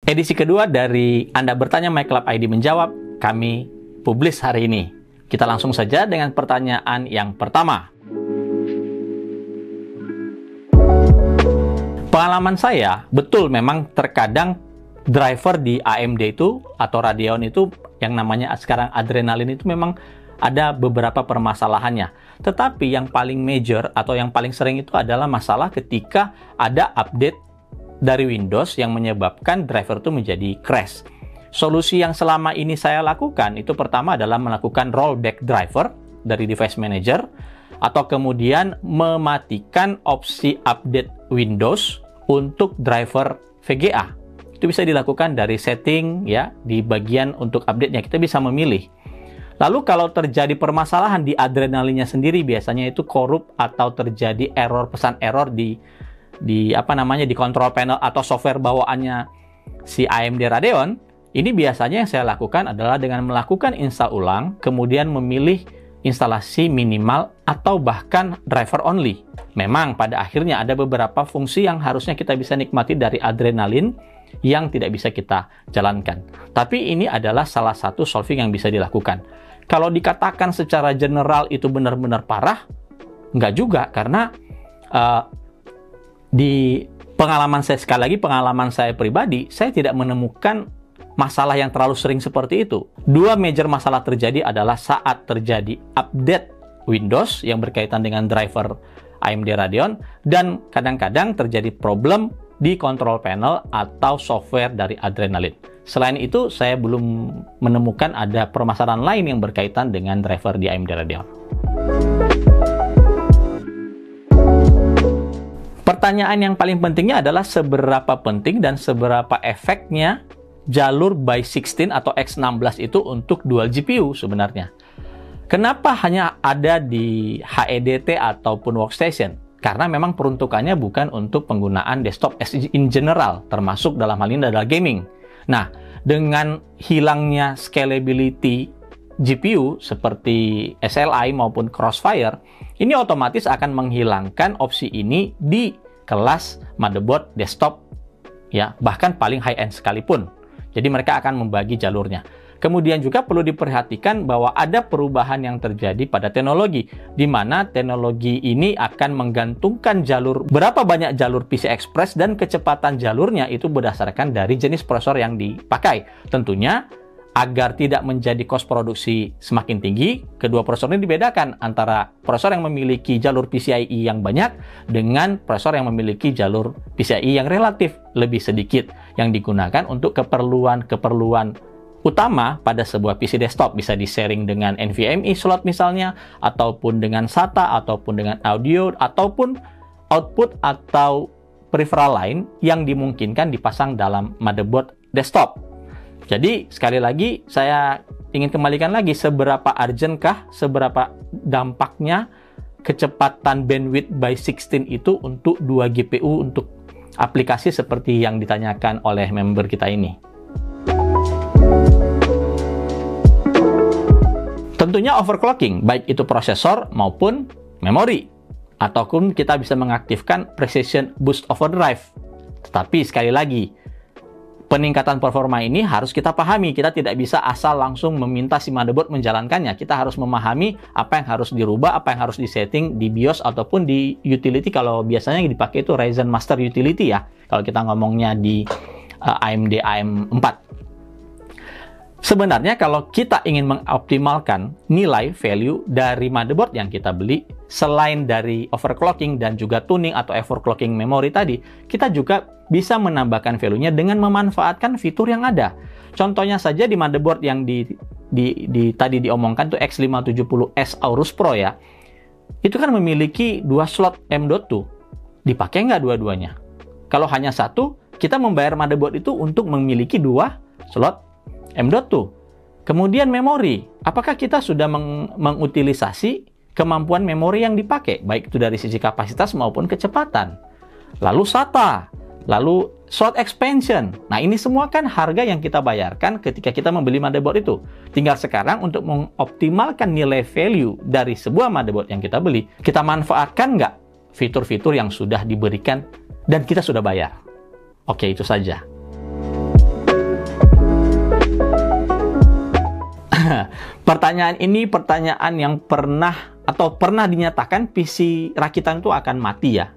Edisi kedua dari Anda Bertanya My Club ID Menjawab, kami publis hari ini. Kita langsung saja dengan pertanyaan yang pertama. Pengalaman saya, betul memang terkadang driver di AMD itu atau Radeon itu yang namanya sekarang Adrenalin itu memang ada beberapa permasalahannya. Tetapi yang paling major atau yang paling sering itu adalah masalah ketika ada update dari Windows yang menyebabkan driver itu menjadi crash. Solusi yang selama ini saya lakukan itu pertama adalah melakukan rollback driver dari device manager atau kemudian mematikan opsi update Windows untuk driver VGA. Itu bisa dilakukan dari setting ya, di bagian untuk update-nya kita bisa memilih. Lalu kalau terjadi permasalahan di Adrenalinnya sendiri, biasanya itu korup atau terjadi error, pesan error di control panel atau software bawaannya si AMD Radeon. Ini biasanya yang saya lakukan adalah dengan melakukan install ulang, kemudian memilih instalasi minimal atau bahkan driver only. Memang pada akhirnya ada beberapa fungsi yang harusnya kita bisa nikmati dari Adrenalin yang tidak bisa kita jalankan. Tapi ini adalah salah satu solving yang bisa dilakukan. Kalau dikatakan secara general itu benar-benar parah, nggak juga, karena di pengalaman saya, sekali lagi pengalaman saya pribadi, saya tidak menemukan masalah yang terlalu sering seperti itu. Dua major masalah terjadi adalah saat terjadi update Windows yang berkaitan dengan driver AMD Radeon, dan kadang-kadang terjadi problem di control panel atau software dari Adrenalin. Selain itu, saya belum menemukan ada permasalahan lain yang berkaitan dengan driver di AMD Radeon. Pertanyaan yang paling pentingnya adalah seberapa penting dan seberapa efeknya jalur by 16 atau X16 itu untuk dual GPU sebenarnya. Kenapa hanya ada di HEDT ataupun workstation? Karena memang peruntukannya bukan untuk penggunaan desktop in general, termasuk dalam hal ini adalah gaming. Nah, dengan hilangnya scalability GPU seperti SLI maupun Crossfire, ini otomatis akan menghilangkan opsi ini di kelas motherboard desktop, ya, bahkan paling high-end sekalipun. Jadi mereka akan membagi jalurnya. Kemudian juga perlu diperhatikan bahwa ada perubahan yang terjadi pada teknologi, di mana teknologi ini akan menggantungkan jalur, berapa banyak jalur PCI Express, dan kecepatan jalurnya itu berdasarkan dari jenis prosesor yang dipakai. Tentunya, agar tidak menjadi cost produksi semakin tinggi, kedua prosesor ini dibedakan antara prosesor yang memiliki jalur PCIe yang banyak dengan prosesor yang memiliki jalur PCIe yang relatif lebih sedikit, yang digunakan untuk keperluan utama pada sebuah PC desktop. Bisa di-sharing dengan NVMe slot misalnya, ataupun dengan SATA, ataupun dengan audio, ataupun output atau peripheral lain yang dimungkinkan dipasang dalam motherboard desktop. Jadi, sekali lagi, saya ingin kembalikan lagi, seberapa urgent-kah, seberapa dampaknya kecepatan bandwidth by 16 itu untuk 2 GPU untuk aplikasi seperti yang ditanyakan oleh member kita ini. Tentunya overclocking, baik itu prosesor maupun memori. Ataupun kita bisa mengaktifkan Precision Boost Overdrive. Tetapi sekali lagi, peningkatan performa ini harus kita pahami. Kita tidak bisa asal langsung meminta si motherboard menjalankannya. Kita harus memahami apa yang harus dirubah, apa yang harus disetting di BIOS ataupun di utility. Kalau biasanya yang dipakai itu Ryzen Master Utility ya, kalau kita ngomongnya di AMD AM4. Sebenarnya kalau kita ingin mengoptimalkan nilai value dari motherboard yang kita beli, selain dari overclocking dan juga tuning atau overclocking memori tadi, kita juga bisa menambahkan value-nya dengan memanfaatkan fitur yang ada. Contohnya saja di motherboard yang tadi diomongkan tuh X570S Aorus Pro ya. Itu kan memiliki 2 slot M.2. Dipakai nggak dua-duanya? Kalau hanya satu, kita membayar motherboard itu untuk memiliki 2 slot M.2. Kemudian memori, apakah kita sudah mengutilisasi kemampuan memori yang dipakai, baik itu dari sisi kapasitas maupun kecepatan? Lalu SATA, lalu slot expansion. Nah, ini semua kan harga yang kita bayarkan ketika kita membeli motherboard itu. Tinggal sekarang untuk mengoptimalkan nilai value dari sebuah motherboard yang kita beli, kita manfaatkan nggak fitur-fitur yang sudah diberikan dan kita sudah bayar? Oke, itu saja. Pertanyaan ini pertanyaan yang pernah dinyatakan PC rakitan itu akan mati ya,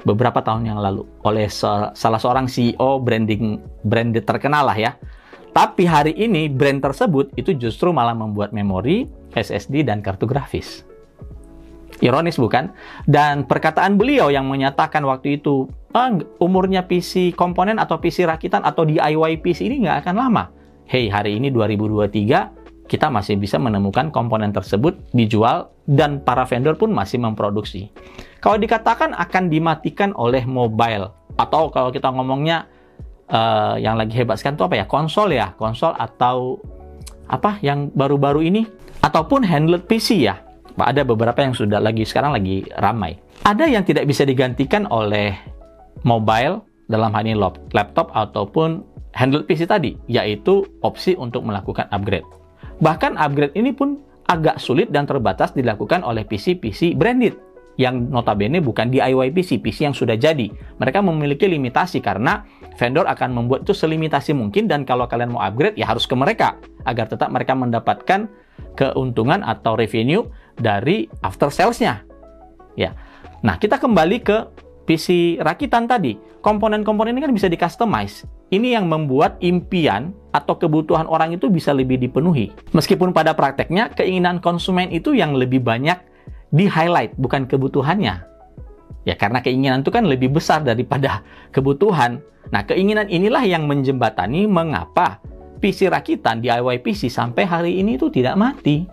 beberapa tahun yang lalu oleh salah seorang CEO brand terkenal lah ya. Tapi hari ini brand tersebut itu justru malah membuat memori, SSD, dan kartu grafis. Ironis bukan? Dan perkataan beliau yang menyatakan waktu itu, umurnya PC komponen atau PC rakitan atau DIY PC ini nggak akan lama. Hey, hari ini 2023, kita masih bisa menemukan komponen tersebut dijual dan para vendor pun masih memproduksi. Kalau dikatakan akan dimatikan oleh mobile, atau kalau kita ngomongnya yang lagi hebat sekarang itu apa ya? Konsol atau apa yang baru-baru ini, ataupun handheld PC ya. Ada beberapa yang sekarang lagi ramai. Ada yang tidak bisa digantikan oleh mobile, dalam hal ini laptop ataupun handheld PC tadi, yaitu opsi untuk melakukan upgrade. Bahkan upgrade ini pun agak sulit dan terbatas dilakukan oleh PC branded, yang notabene bukan DIY PC yang sudah jadi. Mereka memiliki limitasi karena vendor akan membuat itu selimitasi mungkin, dan kalau kalian mau upgrade ya harus ke mereka agar tetap mereka mendapatkan keuntungan atau revenue dari after sales-nya. Ya. Nah, kita kembali ke PC rakitan tadi. Komponen-komponen ini kan bisa di-customize. Ini yang membuat impian atau kebutuhan orang itu bisa lebih dipenuhi. Meskipun pada prakteknya keinginan konsumen itu yang lebih banyak di-highlight, bukan kebutuhannya. Ya, karena keinginan itu kan lebih besar daripada kebutuhan. Nah, keinginan inilah yang menjembatani mengapa PC rakitan, DIY PC sampai hari ini itu tidak mati.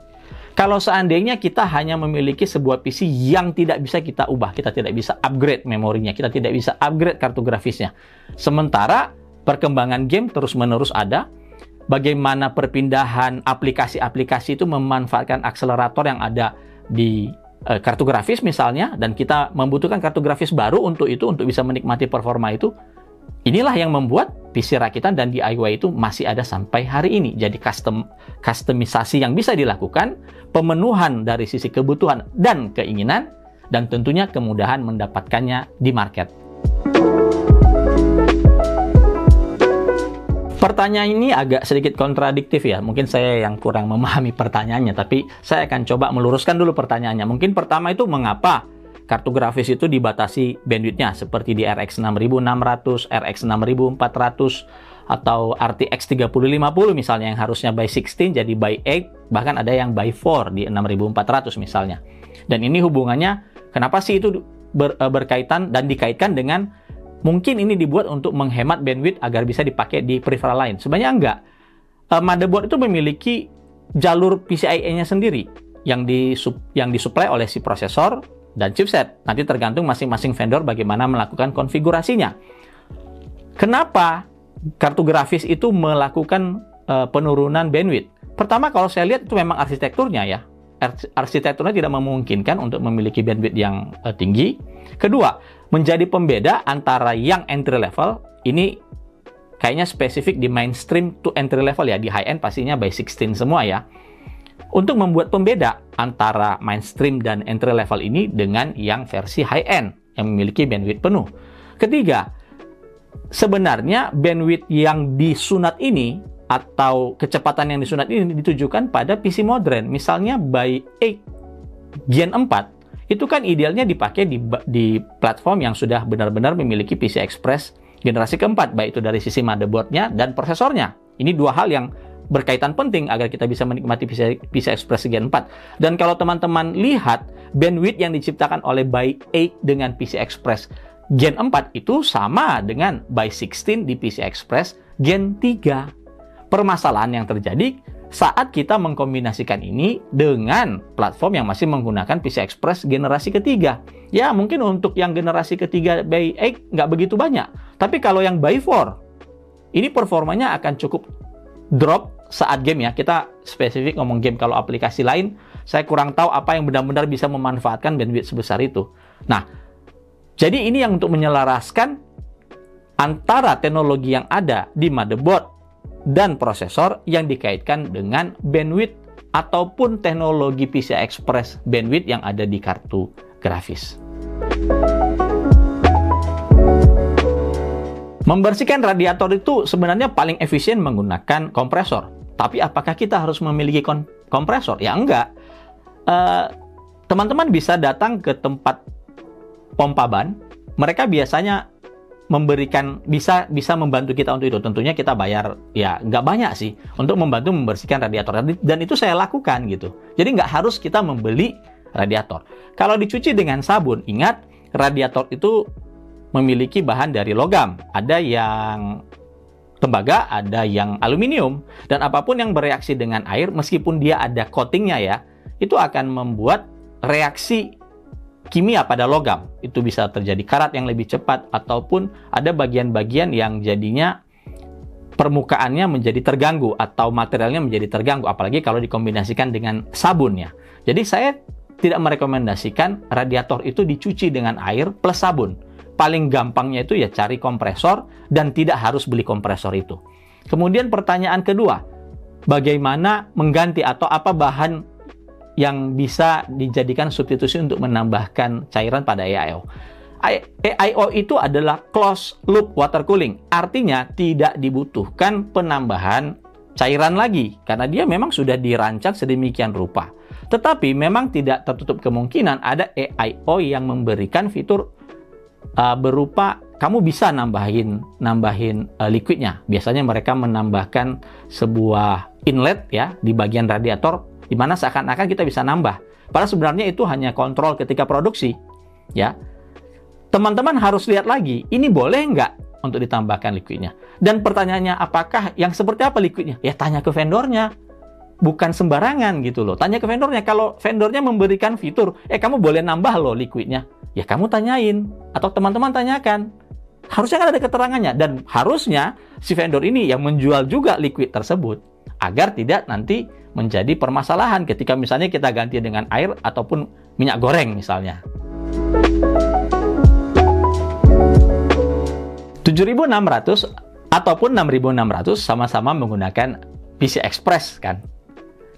Kalau seandainya kita hanya memiliki sebuah PC yang tidak bisa kita ubah, kita tidak bisa upgrade memorinya, kita tidak bisa upgrade kartu grafisnya. Sementara perkembangan game terus-menerus ada, bagaimana perpindahan aplikasi-aplikasi itu memanfaatkan akselerator yang ada di kartu grafis misalnya, dan kita membutuhkan kartu grafis baru untuk bisa menikmati performa itu. Inilah yang membuat PC rakitan dan DIY itu masih ada sampai hari ini. Jadi customisasi yang bisa dilakukan, pemenuhan dari sisi kebutuhan dan keinginan, dan tentunya kemudahan mendapatkannya di market. Pertanyaan ini agak sedikit kontradiktif ya. Mungkin saya yang kurang memahami pertanyaannya, tapi saya akan coba meluruskan dulu pertanyaannya. Mungkin pertama itu mengapa kartu grafis itu dibatasi bandwidth-nya seperti di RX 6600, RX 6400, atau RTX 3050 misalnya, yang harusnya by 16 jadi by 8, bahkan ada yang by 4 di 6400 misalnya. Dan ini hubungannya, kenapa sih itu berkaitan dan dikaitkan dengan mungkin ini dibuat untuk menghemat bandwidth agar bisa dipakai di peripheral lain? Sebenarnya enggak. Motherboard itu memiliki jalur PCIe-nya sendiri yang disuplai oleh si prosesor dan chipset. Nanti tergantung masing-masing vendor bagaimana melakukan konfigurasinya. Kenapa kartu grafis itu melakukan penurunan bandwidth? Pertama, kalau saya lihat itu memang arsitekturnya ya. Arsitekturnya tidak memungkinkan untuk memiliki bandwidth yang tinggi. Kedua, menjadi pembeda antara yang entry level, ini kayaknya spesifik di mainstream to entry level ya, di high end pastinya by 16 semua ya. Untuk membuat pembeda antara mainstream dan entry level ini dengan yang versi high end yang memiliki bandwidth penuh. Ketiga, sebenarnya bandwidth yang disunat ini atau kecepatan yang disunat ini ditujukan pada PC modern. Misalnya by 8 Gen 4 itu kan idealnya dipakai di platform yang sudah benar-benar memiliki PC Express generasi keempat, baik itu dari sisi motherboardnya dan prosesornya. Ini dua hal yang berkaitan penting agar kita bisa menikmati PC Express Gen 4. Dan kalau teman-teman lihat bandwidth yang diciptakan oleh by 8 dengan PC Express Gen 4 itu sama dengan by 16 di PC Express Gen 3. Permasalahan yang terjadi saat kita mengkombinasikan ini dengan platform yang masih menggunakan PC Express generasi ketiga. Ya, mungkin untuk yang generasi ketiga by 8 nggak begitu banyak. Tapi kalau yang by 4, ini performanya akan cukup drop saat game ya. Kita spesifik ngomong game. Kalau aplikasi lain, saya kurang tahu apa yang benar-benar bisa memanfaatkan bandwidth sebesar itu. Nah, jadi ini yang untuk menyelaraskan antara teknologi yang ada di motherboard dan prosesor yang dikaitkan dengan bandwidth ataupun teknologi PCI Express bandwidth yang ada di kartu grafis. Membersihkan radiator itu sebenarnya paling efisien menggunakan kompresor. Tapi apakah kita harus memiliki kompresor? Ya enggak. Teman-teman bisa datang ke tempat pompa ban. Mereka biasanya memberikan, bisa membantu kita untuk itu. Tentunya kita bayar, ya nggak banyak sih, untuk membantu membersihkan radiator. Dan itu saya lakukan gitu. Jadi nggak harus kita membeli radiator. Kalau dicuci dengan sabun, ingat, radiator itu memiliki bahan dari logam. Ada yang tembaga, ada yang aluminium, dan apapun yang bereaksi dengan air, meskipun dia ada coatingnya ya, itu akan membuat reaksi kimia pada logam. Itu bisa terjadi karat yang lebih cepat, ataupun ada bagian-bagian yang jadinya permukaannya menjadi terganggu, atau materialnya menjadi terganggu, apalagi kalau dikombinasikan dengan sabun ya. Jadi saya tidak merekomendasikan radiator itu dicuci dengan air plus sabun. Paling gampangnya itu ya cari kompresor, dan tidak harus beli kompresor itu. Kemudian pertanyaan kedua, bagaimana mengganti atau apa bahan yang bisa dijadikan substitusi untuk menambahkan cairan pada EAO? EAO itu adalah closed loop water cooling, artinya tidak dibutuhkan penambahan cairan lagi, karena dia memang sudah dirancang sedemikian rupa. Tetapi memang tidak tertutup kemungkinan ada EAO yang memberikan fitur berupa kamu bisa nambahin liquidnya. Biasanya mereka menambahkan sebuah inlet ya di bagian radiator, di mana seakan-akan kita bisa nambah. Padahal sebenarnya itu hanya kontrol ketika produksi ya. Teman-teman harus lihat lagi, ini boleh nggak untuk ditambahkan liquidnya. Dan pertanyaannya, apakah yang seperti apa liquidnya? Ya tanya ke vendornya. Bukan sembarangan gitu loh. Tanya ke vendornya. Kalau vendornya memberikan fitur, kamu boleh nambah loh liquidnya, ya kamu tanyain, atau teman-teman tanyakan. Harusnya kan ada keterangannya, dan harusnya si vendor ini yang menjual juga liquid tersebut, agar tidak nanti menjadi permasalahan ketika misalnya kita ganti dengan air ataupun minyak goreng misalnya. 7.600 ataupun 6.600 sama-sama menggunakan PCI Express kan.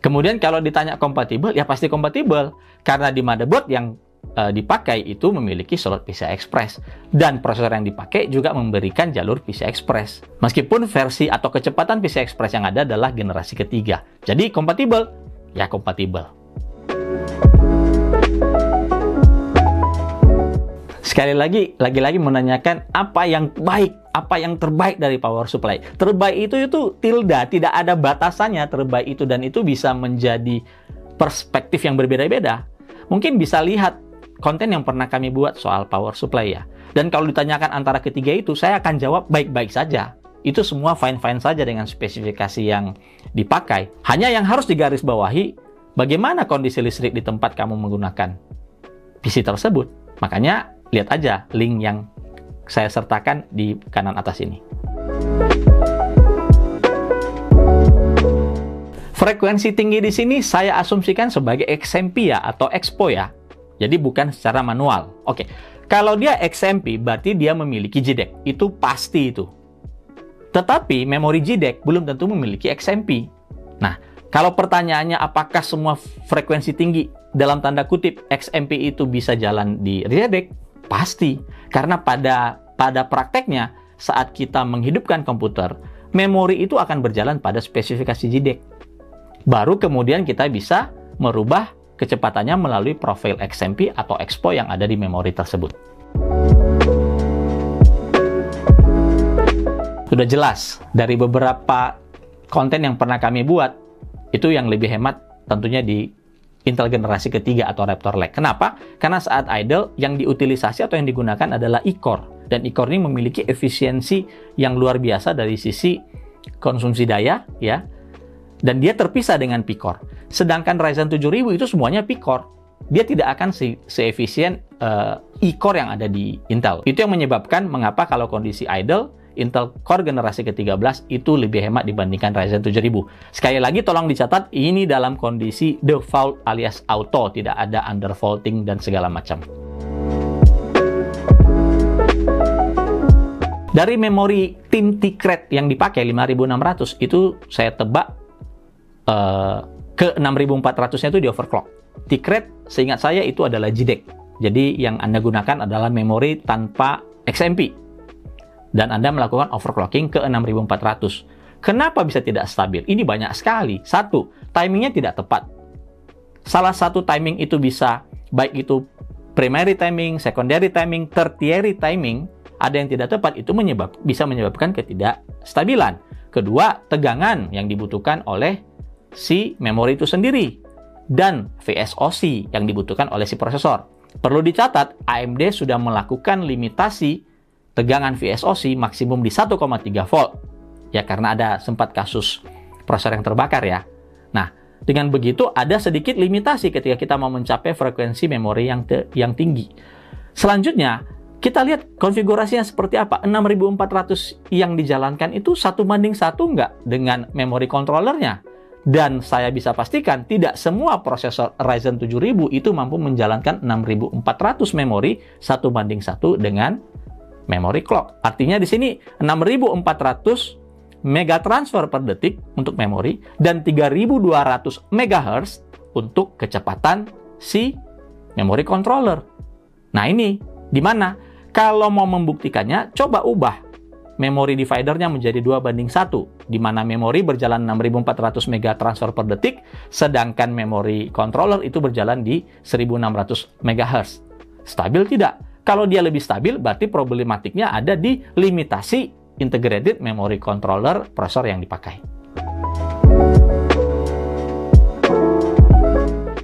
Kemudian kalau ditanya kompatibel, ya pasti kompatibel, karena di motherboard yang dipakai itu memiliki slot PCI Express, dan prosesor yang dipakai juga memberikan jalur PCI Express. Meskipun versi atau kecepatan PCI Express yang ada adalah generasi ketiga. Jadi kompatibel, ya kompatibel. Sekali lagi menanyakan apa yang baik, apa yang terbaik dari power supply. Terbaik itu tilde, tidak ada batasannya terbaik itu, dan itu bisa menjadi perspektif yang berbeda-beda. Mungkin bisa lihat konten yang pernah kami buat soal power supply ya. Dan kalau ditanyakan antara ketiga itu, saya akan jawab baik-baik saja. Itu semua fine-fine saja dengan spesifikasi yang dipakai. Hanya yang harus digarisbawahi, bagaimana kondisi listrik di tempat kamu menggunakan PC tersebut. Makanya lihat aja link yang saya sertakan di kanan atas ini. Frekuensi tinggi di sini saya asumsikan sebagai XMP ya, atau expo ya. Jadi bukan secara manual. Oke, kalau dia XMP berarti dia memiliki JEDEC. Itu pasti itu. Tetapi memori JEDEC belum tentu memiliki XMP. Nah, kalau pertanyaannya apakah semua frekuensi tinggi dalam tanda kutip XMP itu bisa jalan di JEDEC? Pasti, karena pada prakteknya saat kita menghidupkan komputer, memori itu akan berjalan pada spesifikasi JEDEC. Baru kemudian kita bisa merubah kecepatannya melalui profil XMP atau expo yang ada di memori tersebut. Sudah jelas dari beberapa konten yang pernah kami buat, itu yang lebih hemat tentunya di Intel generasi ketiga atau Raptor Lake. Kenapa? Karena saat idle yang diutilisasi atau yang digunakan adalah e-core. Dan e-core ini memiliki efisiensi yang luar biasa dari sisi konsumsi daya ya. Dan dia terpisah dengan P-core. Sedangkan Ryzen 7000 itu semuanya P-core. Dia tidak akan seefisien e-core yang ada di Intel. Itu yang menyebabkan mengapa kalau kondisi idle, Intel Core generasi ke-13 itu lebih hemat dibandingkan Ryzen 7000. Sekali lagi tolong dicatat, ini dalam kondisi default alias auto, tidak ada undervolting dan segala macam. Dari memori tim T-Cred yang dipakai 5600 itu saya tebak ke 6400-nya itu di overclock. T-Cred seingat saya itu adalah JEDEC. Jadi yang Anda gunakan adalah memori tanpa XMP. Dan Anda melakukan overclocking ke 6400. Kenapa bisa tidak stabil? Ini banyak sekali. Satu, timingnya tidak tepat. Salah satu timing itu bisa, baik itu primary timing, secondary timing, tertiary timing, ada yang tidak tepat, itu bisa menyebabkan ketidakstabilan. Kedua, tegangan yang dibutuhkan oleh si memori itu sendiri, dan VSOC yang dibutuhkan oleh si prosesor. Perlu dicatat, AMD sudah melakukan limitasi tegangan VSOC maksimum di 1,3 volt. Ya, karena ada sempat kasus prosesor yang terbakar ya. Nah, dengan begitu ada sedikit limitasi ketika kita mau mencapai frekuensi memori yang tinggi. Selanjutnya, kita lihat konfigurasinya seperti apa. 6400 yang dijalankan itu 1:1 nggak dengan memori controllernya. Dan saya bisa pastikan tidak semua prosesor Ryzen 7000 itu mampu menjalankan 6400 memori 1:1 dengan memori clock. Artinya di sini 6400 mega transfer per detik untuk memori dan 3200 MHz untuk kecepatan si memori controller. Nah, ini di mana? Kalau mau membuktikannya, coba ubah memori dividernya menjadi 2:1, di mana memori berjalan 6400 mega transfer per detik, sedangkan memori controller itu berjalan di 1600 MHz. Stabil tidak? Kalau dia lebih stabil, berarti problematiknya ada di limitasi integrated memory controller prosesor yang dipakai.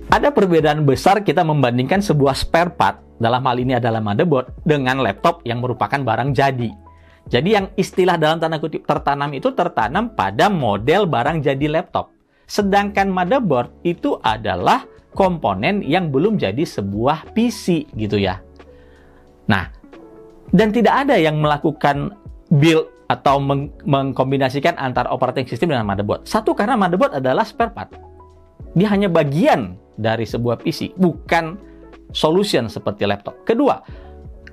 Ada perbedaan besar kita membandingkan sebuah spare part, dalam hal ini adalah motherboard, dengan laptop yang merupakan barang jadi. Jadi yang istilah dalam tanda kutip tertanam itu tertanam pada model barang jadi laptop. Sedangkan motherboard itu adalah komponen yang belum jadi sebuah PC gitu ya. Nah, dan tidak ada yang melakukan build atau mengkombinasikan antara operating system dengan motherboard. Satu, karena motherboard adalah spare part. Dia hanya bagian dari sebuah PC, bukan solution seperti laptop. Kedua,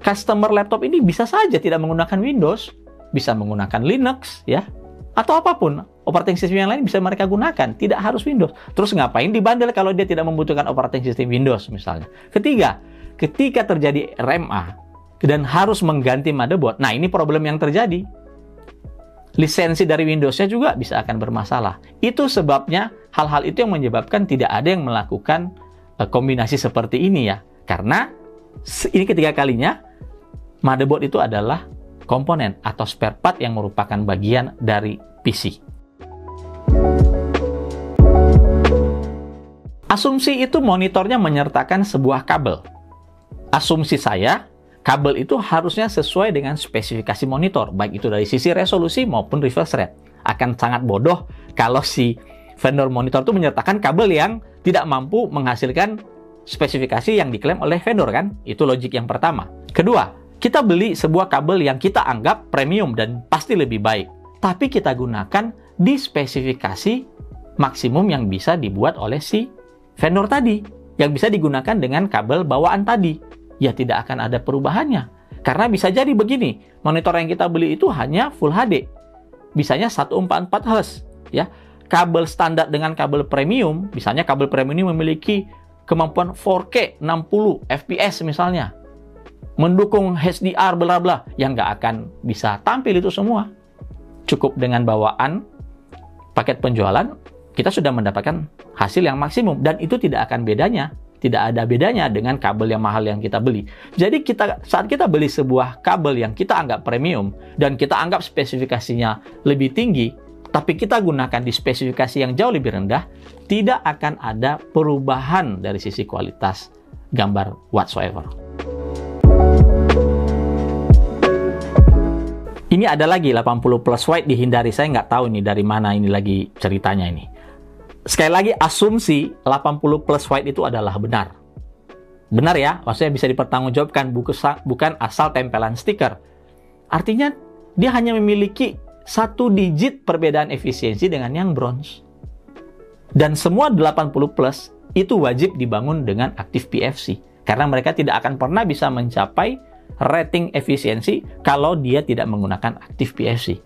customer laptop ini bisa saja tidak menggunakan Windows, bisa menggunakan Linux, ya, atau apapun operating system yang lain bisa mereka gunakan, tidak harus Windows. Terus ngapain dibandel kalau dia tidak membutuhkan operating system Windows misalnya. Ketiga, ketika terjadi RMA dan harus mengganti motherboard, nah ini problem yang terjadi. Lisensi dari Windows-nya juga bisa akan bermasalah. Itu sebabnya hal-hal itu yang menyebabkan tidak ada yang melakukan kombinasi seperti ini ya. Karena ini ketiga kalinya motherboard itu adalah komponen atau spare part yang merupakan bagian dari PC. Asumsi itu monitornya menyertakan sebuah kabel. Asumsi saya, kabel itu harusnya sesuai dengan spesifikasi monitor, baik itu dari sisi resolusi maupun refresh rate. Akan sangat bodoh kalau si vendor monitor itu menyertakan kabel yang tidak mampu menghasilkan spesifikasi yang diklaim oleh vendor kan? Itu logik yang pertama. Kedua, kita beli sebuah kabel yang kita anggap premium dan pasti lebih baik. Tapi kita gunakan di spesifikasi maksimum yang bisa dibuat oleh si vendor tadi. Yang bisa digunakan dengan kabel bawaan tadi. Ya tidak akan ada perubahannya. Karena bisa jadi begini, monitor yang kita beli itu hanya Full HD. Bisanya 144 Hz. Ya. Kabel standar dengan kabel premium, misalnya kabel premium memiliki kemampuan 4K 60 FPS misalnya. Mendukung HDR bla bla, yang nggak akan bisa tampil itu semua. Cukup dengan bawaan paket penjualan, kita sudah mendapatkan hasil yang maksimum. Dan itu tidak akan bedanya. Tidak ada bedanya dengan kabel yang mahal yang kita beli. Jadi saat kita beli sebuah kabel yang kita anggap premium dan kita anggap spesifikasinya lebih tinggi, tapi kita gunakan di spesifikasi yang jauh lebih rendah, tidak akan ada perubahan dari sisi kualitas gambar whatsoever. Ini ada lagi 80 plus white dihindari. Saya nggak tahu nih dari mana ini lagi ceritanya ini. Sekali lagi, asumsi 80 plus white itu adalah benar. Benar ya, maksudnya bisa dipertanggungjawabkan, bukan asal tempelan stiker. Artinya, dia hanya memiliki 1 digit perbedaan efisiensi dengan yang bronze. Dan semua 80 plus itu wajib dibangun dengan aktif PFC. Karena mereka tidak akan pernah bisa mencapai rating efisiensi kalau dia tidak menggunakan aktif PFC.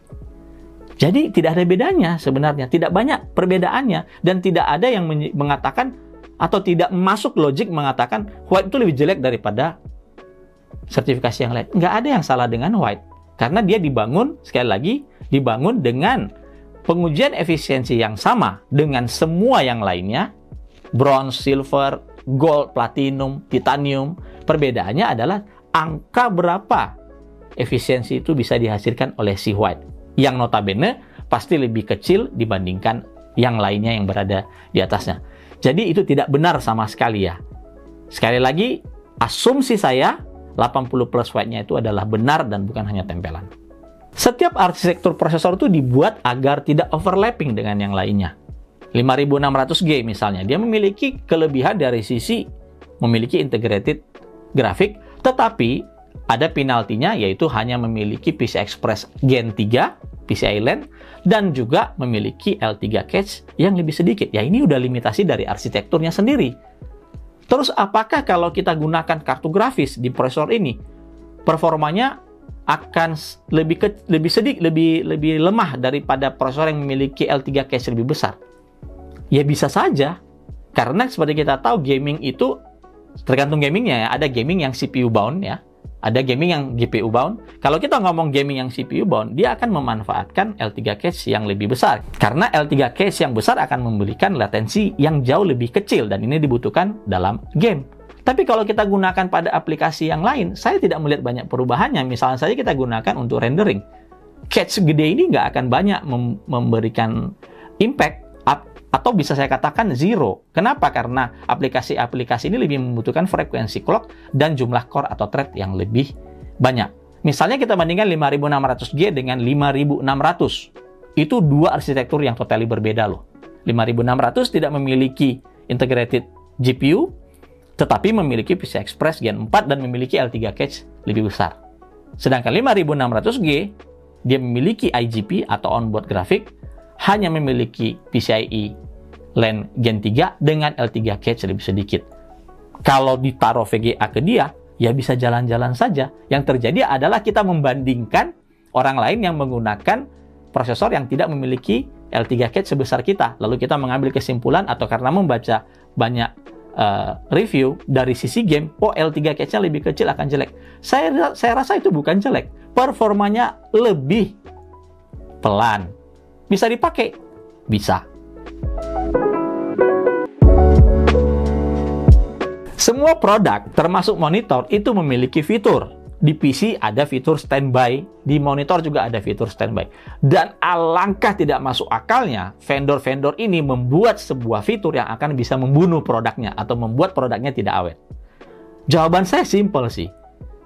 Jadi tidak ada bedanya sebenarnya, tidak banyak perbedaannya, dan tidak ada yang mengatakan atau tidak masuk logik mengatakan white itu lebih jelek daripada sertifikasi yang lain. Nggak ada yang salah dengan white, karena dia dibangun, sekali lagi, dibangun dengan pengujian efisiensi yang sama dengan semua yang lainnya, bronze, silver, gold, platinum, titanium, perbedaannya adalah angka berapa efisiensi itu bisa dihasilkan oleh si white, yang notabene pasti lebih kecil dibandingkan yang lainnya yang berada di atasnya. Jadi itu tidak benar sama sekali ya. Sekali lagi, asumsi saya 80 plus white-nya itu adalah benar dan bukan hanya tempelan. Setiap arsitektur prosesor itu dibuat agar tidak overlapping dengan yang lainnya. 5600G misalnya, dia memiliki kelebihan dari sisi memiliki integrated grafik, tetapi ada penaltinya, yaitu hanya memiliki PCI Express Gen 3, PCI LAN, dan juga memiliki L3 cache yang lebih sedikit. Ya, ini udah limitasi dari arsitekturnya sendiri. Terus apakah kalau kita gunakan kartu grafis di prosesor ini, performanya akan lebih lemah daripada prosesor yang memiliki L3 cache lebih besar? Ya bisa saja, karena seperti kita tahu gaming itu tergantung gamingnya ya. Ada gaming yang CPU bound ya, ada gaming yang GPU bound. Kalau kita ngomong gaming yang CPU bound, dia akan memanfaatkan L3 cache yang lebih besar. Karena L3 cache yang besar akan memberikan latensi yang jauh lebih kecil, dan ini dibutuhkan dalam game. Tapi kalau kita gunakan pada aplikasi yang lain, saya tidak melihat banyak perubahannya. Misalnya saja kita gunakan untuk rendering. Cache gede ini nggak akan banyak memberikan impact, atau bisa saya katakan zero. Kenapa? Karena aplikasi-aplikasi ini lebih membutuhkan frekuensi clock dan jumlah core atau thread yang lebih banyak. Misalnya kita bandingkan 5600G dengan 5600. Itu dua arsitektur yang totally berbeda loh. 5600 tidak memiliki integrated GPU, tetapi memiliki PCI Express Gen 4 dan memiliki L3 cache lebih besar. Sedangkan 5600G, dia memiliki IGP atau onboard graphic, hanya memiliki PCIe LAN Gen 3 dengan L3 cache lebih sedikit. Kalau ditaruh VGA ke dia, ya bisa jalan-jalan saja. Yang terjadi adalah kita membandingkan orang lain yang menggunakan prosesor yang tidak memiliki L3 cache sebesar kita. Lalu kita mengambil kesimpulan, atau karena membaca banyak review dari sisi game, oh L3 cache-nya lebih kecil akan jelek. Saya rasa itu bukan jelek. Performanya lebih pelan. Bisa dipakai? Bisa. Semua produk, termasuk monitor, itu memiliki fitur. Di PC ada fitur standby, di monitor juga ada fitur standby. Dan alangkah tidak masuk akalnya, vendor-vendor ini membuat sebuah fitur yang akan bisa membunuh produknya atau membuat produknya tidak awet. Jawaban saya simpel sih.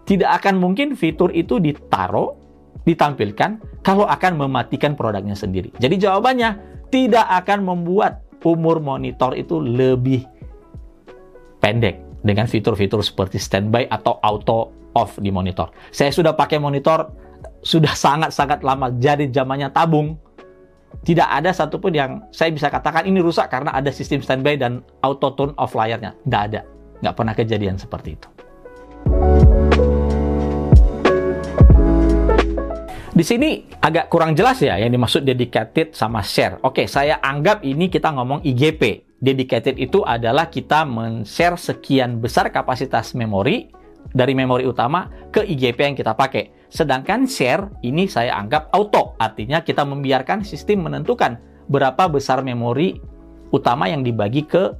Tidak akan mungkin fitur itu ditampilkan kalau akan mematikan produknya sendiri. Jadi jawabannya tidak akan membuat umur monitor itu lebih pendek dengan fitur-fitur seperti standby atau auto off di monitor. Saya sudah pakai monitor sudah sangat-sangat lama, jadi zamannya tabung. Tidak ada satupun yang saya bisa katakan ini rusak karena ada sistem standby dan auto turn off layarnya. Nggak ada. Nggak pernah kejadian seperti itu. Di sini agak kurang jelas ya yang dimaksud dedicated sama share. Oke, saya anggap ini kita ngomong IGP. Dedicated itu adalah kita men-share sekian besar kapasitas memori dari memori utama ke IGP yang kita pakai. Sedangkan share ini saya anggap auto, artinya kita membiarkan sistem menentukan berapa besar memori utama yang dibagi ke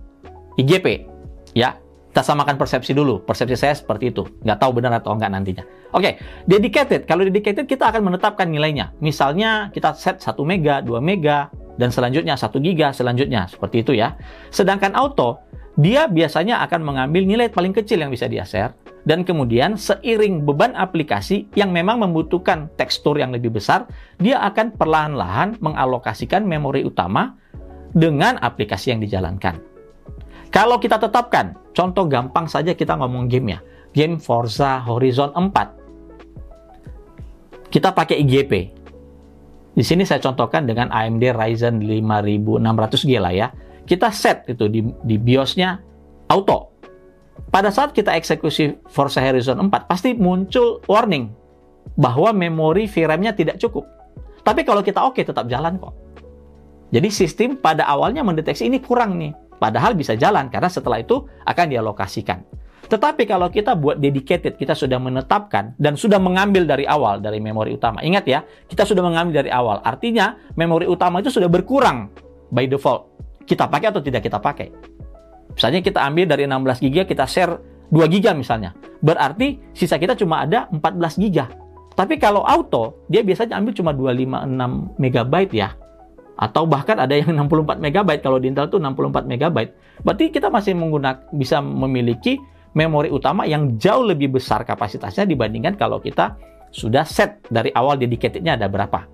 IGP. Ya, kita samakan persepsi dulu. Persepsi saya seperti itu. Nggak tahu benar atau enggak nantinya. Oke, dedicated. Kalau dedicated kita akan menetapkan nilainya. Misalnya kita set 1 mega, 2 mega, dan selanjutnya 1 giga, selanjutnya. Seperti itu ya. Sedangkan auto, dia biasanya akan mengambil nilai paling kecil yang bisa dia share, dan kemudian seiring beban aplikasi yang memang membutuhkan tekstur yang lebih besar, dia akan perlahan-lahan mengalokasikan memori utama dengan aplikasi yang dijalankan. Kalau kita tetapkan, contoh gampang saja kita ngomong game ya, game Forza Horizon 4. Kita pakai IGP. Di sini saya contohkan dengan AMD Ryzen 5600G lah ya. Kita set itu di BIOS-nya auto. Pada saat kita eksekusi Forza Horizon 4, pasti muncul warning bahwa memori VRAM-nya tidak cukup. Tapi kalau kita oke, tetap jalan kok. Jadi sistem pada awalnya mendeteksi ini kurang nih. Padahal bisa jalan, karena setelah itu akan dialokasikan. Tetapi kalau kita buat dedicated, kita sudah menetapkan dan sudah mengambil dari awal dari memori utama. Ingat ya, kita sudah mengambil dari awal. Artinya memori utama itu sudah berkurang by default. Kita pakai atau tidak kita pakai. Misalnya kita ambil dari 16 GB, kita share 2 GB misalnya. Berarti sisa kita cuma ada 14 GB. Tapi kalau auto, dia biasanya ambil cuma 256 MB ya. Atau bahkan ada yang 64 MB. Kalau di Intel itu 64 MB. Berarti kita masih bisa memiliki memori utama yang jauh lebih besar kapasitasnya dibandingkan kalau kita sudah set dari awal dedicated-nya ada berapa.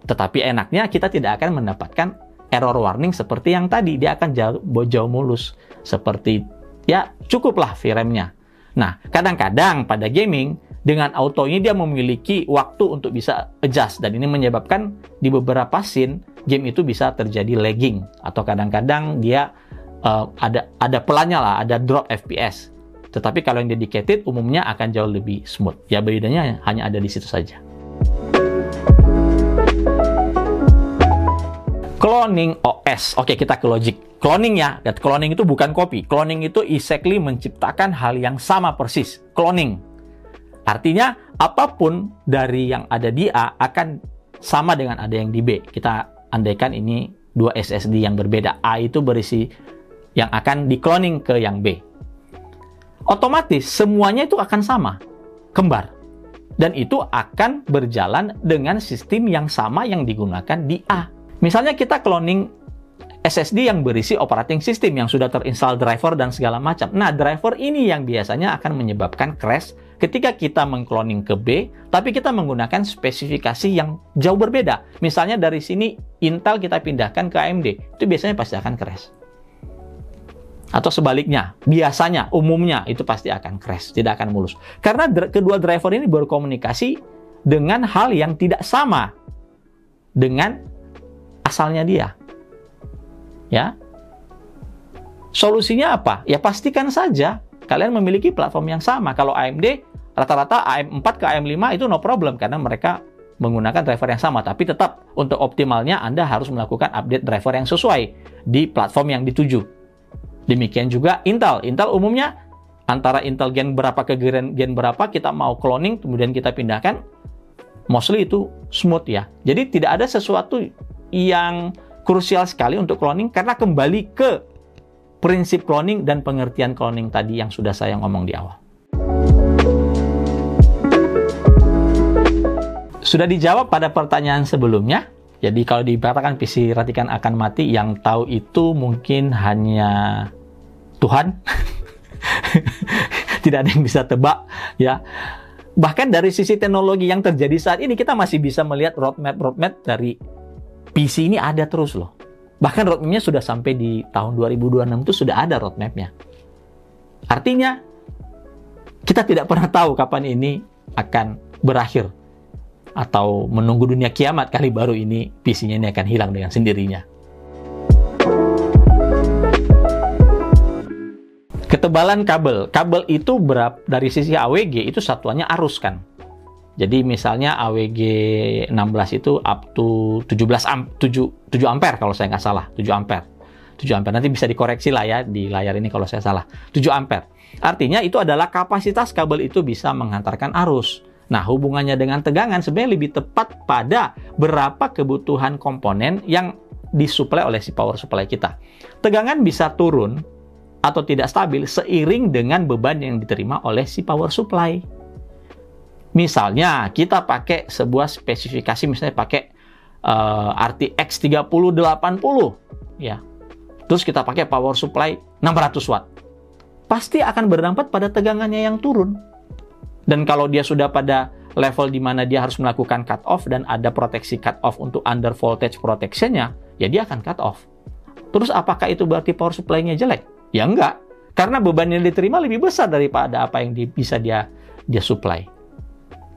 Tetapi enaknya kita tidak akan mendapatkan error warning seperti yang tadi. Dia akan jauh mulus. Seperti, ya cukuplah VRAM-nya. Nah, kadang-kadang pada gaming, dengan auto ini dia memiliki waktu untuk bisa adjust. Dan ini menyebabkan di beberapa scene, game itu bisa terjadi lagging. Atau kadang-kadang dia ada pelannya lah, ada drop FPS. Tetapi kalau yang dedicated umumnya akan jauh lebih smooth. Ya bedanya hanya ada di situ saja. Cloning OS. Oke, kita ke logic. Cloning ya. Cloning itu bukan copy. Cloning itu exactly menciptakan hal yang sama persis. Cloning. Artinya apapun dari yang ada di A akan sama dengan ada yang di B. Kita andaikan ini 2 SSD yang berbeda. A itu berisi yang akan di-cloning ke yang B. Otomatis semuanya itu akan sama, kembar. Dan itu akan berjalan dengan sistem yang sama yang digunakan di A. Misalnya kita cloning SSD yang berisi operating system yang sudah terinstall driver dan segala macam. Nah, driver ini yang biasanya akan menyebabkan crash ketika kita mengcloning ke B, tapi kita menggunakan spesifikasi yang jauh berbeda. Misalnya dari sini Intel kita pindahkan ke AMD, itu biasanya pasti akan crash. Atau sebaliknya, biasanya, umumnya itu pasti akan crash, tidak akan mulus. Karena kedua driver ini berkomunikasi dengan hal yang tidak sama dengan asalnya dia. Ya. Solusinya apa? Ya pastikan saja kalian memiliki platform yang sama. Kalau AMD, rata-rata AM4 ke AM5 itu no problem karena mereka menggunakan driver yang sama. Tapi tetap untuk optimalnya Anda harus melakukan update driver yang sesuai di platform yang dituju. Demikian juga Intel. Intel umumnya antara Intel Gen berapa ke Gen berapa kita mau cloning kemudian kita pindahkan, mostly itu smooth ya. Jadi tidak ada sesuatu yang krusial sekali untuk cloning karena kembali ke prinsip cloning dan pengertian cloning tadi yang sudah saya ngomong di awal. Sudah dijawab pada pertanyaan sebelumnya. Jadi kalau dikatakan PC Ratikan akan mati, yang tahu itu mungkin hanya Tuhan. Tidak ada yang bisa tebak ya. Bahkan dari sisi teknologi yang terjadi saat ini kita masih bisa melihat roadmap dari PC ini ada terus loh. Bahkan roadmapnya sudah sampai di tahun 2026 itu sudah ada roadmapnya. Artinya kita tidak pernah tahu kapan ini akan berakhir. Atau menunggu dunia kiamat kali baru ini PC-nya ini akan hilang dengan sendirinya. Ketebalan kabel. Kabel itu dari sisi AWG itu satuannya arus kan. Jadi misalnya AWG 16 itu up to 7 ampere kalau saya nggak salah. 7 ampere. 7 ampere. Nanti bisa dikoreksi lah ya di layar ini kalau saya salah. 7 ampere. Artinya itu adalah kapasitas kabel itu bisa menghantarkan arus. Nah, hubungannya dengan tegangan sebenarnya lebih tepat pada berapa kebutuhan komponen yang disuplai oleh si power supply kita. Tegangan bisa turun atau tidak stabil seiring dengan beban yang diterima oleh si power supply. Misalnya, kita pakai sebuah spesifikasi, misalnya pakai RTX 3080, ya. Terus kita pakai power supply 600 watt. Pasti akan berdampak pada tegangannya yang turun. Dan kalau dia sudah pada level di mana dia harus melakukan cut off dan ada proteksi cut off untuk under voltage protection-nya, ya dia akan cut off. Terus apakah itu berarti power supply-nya jelek? Ya enggak. Karena beban yang diterima lebih besar daripada apa yang bisa dia supply.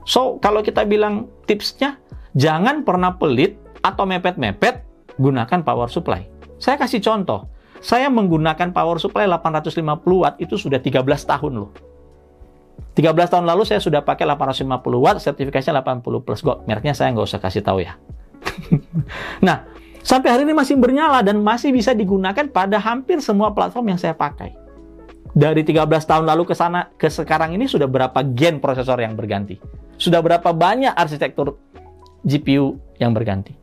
So, kalau kita bilang tipsnya, jangan pernah pelit atau mepet-mepet gunakan power supply. Saya kasih contoh. Saya menggunakan power supply 850 watt itu sudah 13 tahun loh. 13 tahun lalu saya sudah pakai 850 watt, sertifikasinya 80 plus gold. Mereknya saya nggak usah kasih tahu ya. Nah, sampai hari ini masih bernyala dan masih bisa digunakan pada hampir semua platform yang saya pakai. Dari 13 tahun lalu ke sana ke sekarang ini sudah berapa gen prosesor yang berganti? Sudah berapa banyak arsitektur GPU yang berganti?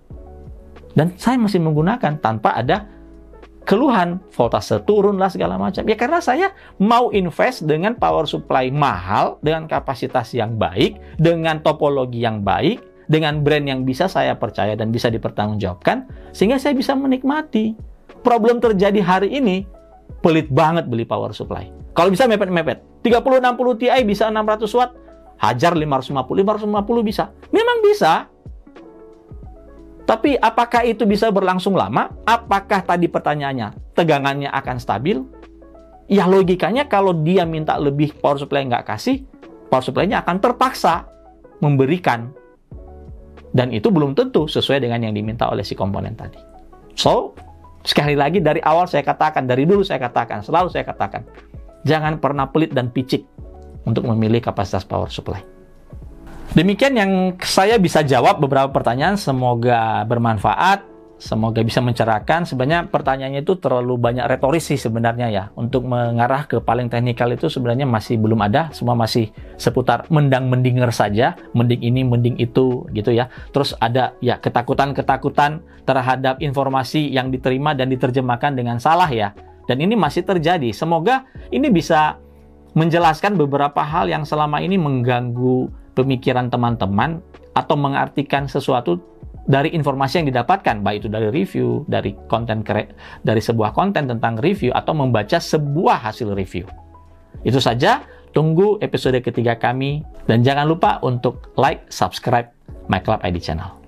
Dan saya masih menggunakan tanpa ada keluhan, voltase turun lah segala macam. Ya karena saya mau invest dengan power supply mahal, dengan kapasitas yang baik, dengan topologi yang baik, dengan brand yang bisa saya percaya dan bisa dipertanggungjawabkan, sehingga saya bisa menikmati. Problem terjadi hari ini, pelit banget beli power supply. Kalau bisa mepet-mepet. 3060 Ti bisa 600 watt, hajar 550 bisa. Memang bisa. Tapi apakah itu bisa berlangsung lama? Apakah tadi pertanyaannya, tegangannya akan stabil? Ya logikanya kalau dia minta lebih, power supply nggak kasih, power supply-nya akan terpaksa memberikan. Dan itu belum tentu sesuai dengan yang diminta oleh si komponen tadi. So, sekali lagi dari awal saya katakan, dari dulu saya katakan, selalu saya katakan, jangan pernah pelit dan picik untuk memilih kapasitas power supply. Demikian yang saya bisa jawab beberapa pertanyaan, semoga bermanfaat, semoga bisa mencerahkan. Sebenarnya pertanyaannya itu terlalu banyak retoris sih sebenarnya ya. Untuk mengarah ke paling teknikal itu sebenarnya masih belum ada, semua masih seputar mendang-mendinger saja, mending ini, mending itu gitu ya. Terus ada ya ketakutan-ketakutan terhadap informasi yang diterima dan diterjemahkan dengan salah ya. Dan ini masih terjadi. Semoga ini bisa menjelaskan beberapa hal yang selama ini mengganggu pemikiran teman-teman atau mengartikan sesuatu dari informasi yang didapatkan, baik itu dari review, dari konten dari sebuah konten tentang review atau membaca sebuah hasil review. Itu saja, tunggu episode ketiga kami dan jangan lupa untuk like, subscribe MyClub ID channel.